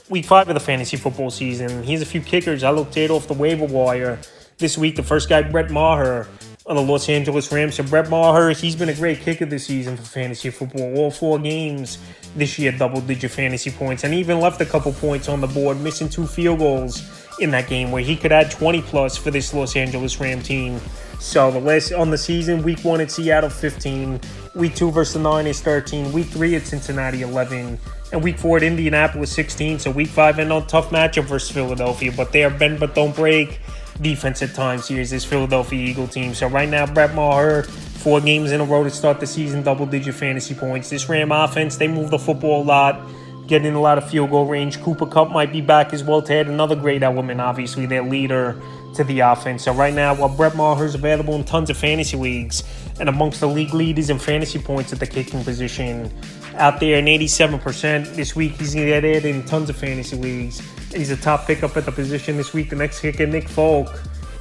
week 5 of the fantasy football season. Here's a few kickers I looked at off the waiver wire this week. The first guy, Brett Maher of the Los Angeles Rams. So Brett Maher, he's been a great kicker this season for fantasy football. All 4 games this year, double-digit fantasy points, and even left a couple points on the board, missing 2 field goals in that game where he could add 20+ for this Los Angeles Ram team. So the last on the season, week 1 at Seattle, 15. Week 2 versus the Niners, 13. Week 3 at Cincinnati, 11. And week 4 at Indianapolis, 16. So week 5 and on tough matchup versus Philadelphia. But they are bend but don't break defense at times here is this Philadelphia Eagle team. So right now, Brett Maher, 4 games in a row to start the season, double-digit fantasy points. This Ram offense, they move the football a lot, getting a lot of field goal range. Cooper Kupp might be back as well to add another great element, obviously, their leader to the offense. So right now, while Brett Maher is available in tons of fantasy leagues and amongst the league leaders in fantasy points at the kicking position, out there in 87% this week, he's going to get added in tons of fantasy leagues. And he's a top pickup at the position this week. The next kicker, Nick Folk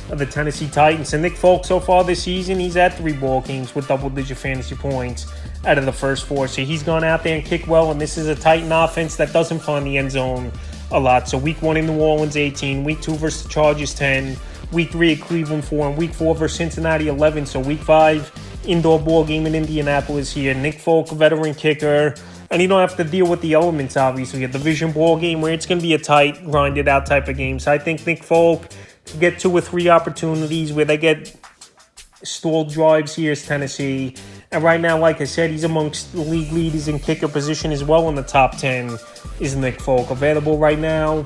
of the Tennessee Titans. And Nick Folk, so far this season, he's at 3 ball games with double-digit fantasy points out of the first 4. So he's gone out there and kicked well, and this is a Titan offense that doesn't find the end zone a lot. So week 1 in New Orleans, 18. Week 2 versus the Chargers, 10. Week 3 at Cleveland, 4. And week 4 versus Cincinnati, 11. So week 5, indoor ball game in Indianapolis here. Nick Folk, a veteran kicker. And you don't have to deal with the elements, obviously. A division ball game where it's going to be a tight, grinded out type of game. So I think Nick Folk can get 2 or 3 opportunities where they get stalled drives here is Tennessee. And right now, like I said, he's amongst the league leaders in kicker position as well in the top 10 is Nick Folk. Available right now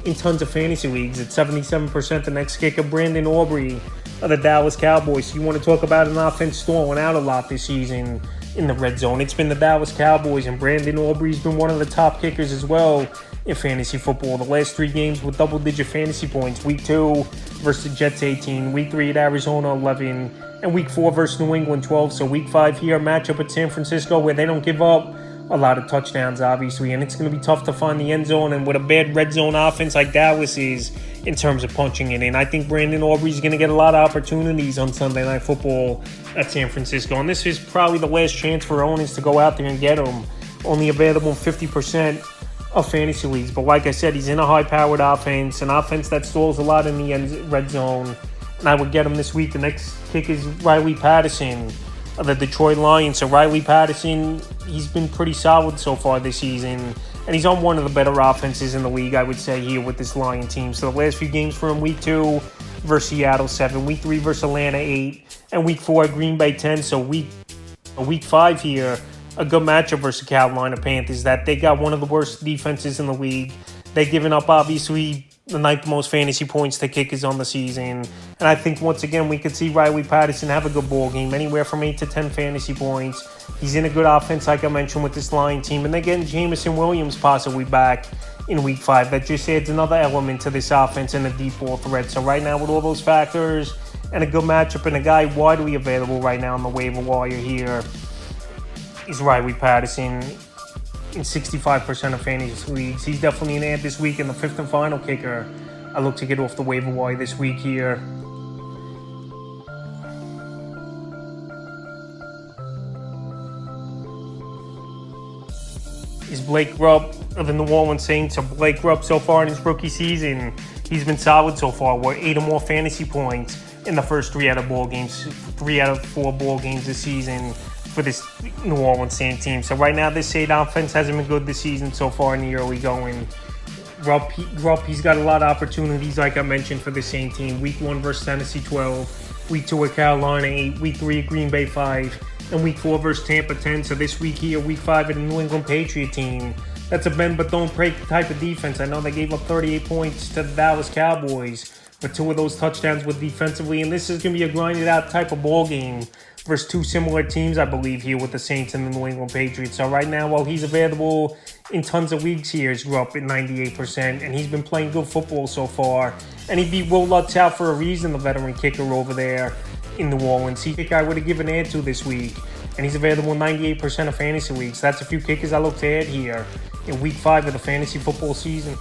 in tons of fantasy leagues at 77%. The next kicker, Brandon Aubrey of the Dallas Cowboys. So you want to talk about an offense stalling out a lot this season in the red zone. It's been the Dallas Cowboys, and Brandon Aubrey's been one of the top kickers as well in fantasy football. The last 3 games with double-digit fantasy points. Week 2 versus the Jets, 18. Week 3 at Arizona, 11. And week 4 versus New England, 12. So week 5 here, matchup at San Francisco where they don't give up a lot of touchdowns, obviously, and it's going to be tough to find the end zone. And with a bad red zone offense like Dallas is in terms of punching it in, I think Brandon Aubrey's going to get a lot of opportunities on Sunday Night Football at San Francisco. And this is probably the last chance for owners to go out there and get him. Only available in 50% of fantasy leagues. But like I said, he's in a high-powered offense, an offense that stalls a lot in the red zone. And I would get him this week. The next kick is Riley Patterson of the Detroit Lions. So Riley Patterson, he's been pretty solid so far this season, and he's on one of the better offenses in the league, I would say, here with this Lion team. So the last few games for him, week 2 versus Seattle, 7, week 3 versus Atlanta, 8, and week 4 at Green Bay, 10. So week 5 here, a good matchup versus the Carolina Panthers, that they got one of the worst defenses in the league. They've given up, obviously, the 9th most fantasy points to kickers on the season. And I think, once again, we could see Riley Patterson have a good ball game, anywhere from 8 to 10 fantasy points. He's in a good offense, like I mentioned, with this Lion team. And they're getting Jameson Williams possibly back in week 5. That just adds another element to this offense and a deep ball threat. So right now, with all those factors and a good matchup and a guy widely available right now on the waiver wire here is Riley Patterson in 65% of fantasy leagues. He's definitely an ad this week, in the 5th and final kicker I look to get off the waiver wire this week here. Is Blake Grubb of the New Orleans Saints. So Blake Grubb, so far in his rookie season, he's been solid so far. We're 8 or more fantasy points in the first 3 out of 4 ball games this season for this New Orleans Saints team. So right now, this Saints offense hasn't been good this season so far in the early going. Grubb, he's got a lot of opportunities, like I mentioned, for the Saints team. Week 1 versus Tennessee, 12. Week 2 at Carolina, 8. Week 3 at Green Bay, 5. And week 4 versus Tampa, 10. So this week here, week 5 at the New England Patriot team. That's a bend but don't break type of defense. I know they gave up 38 points to the Dallas Cowboys, but 2 of those touchdowns were defensively. And this is going to be a grinded out type of ball game versus 2 similar teams, I believe, here with the Saints and the New England Patriots. So right now, while he's available in tons of leagues here, he's up at 98%, and he's been playing good football so far. And he beat Will Lutz out for a reason, the veteran kicker over there in New Orleans. He's a kicker I would have given an ad to this week, and he's available in 98% of fantasy leagues. That's a few kickers I look to add here in week 5 of the fantasy football season.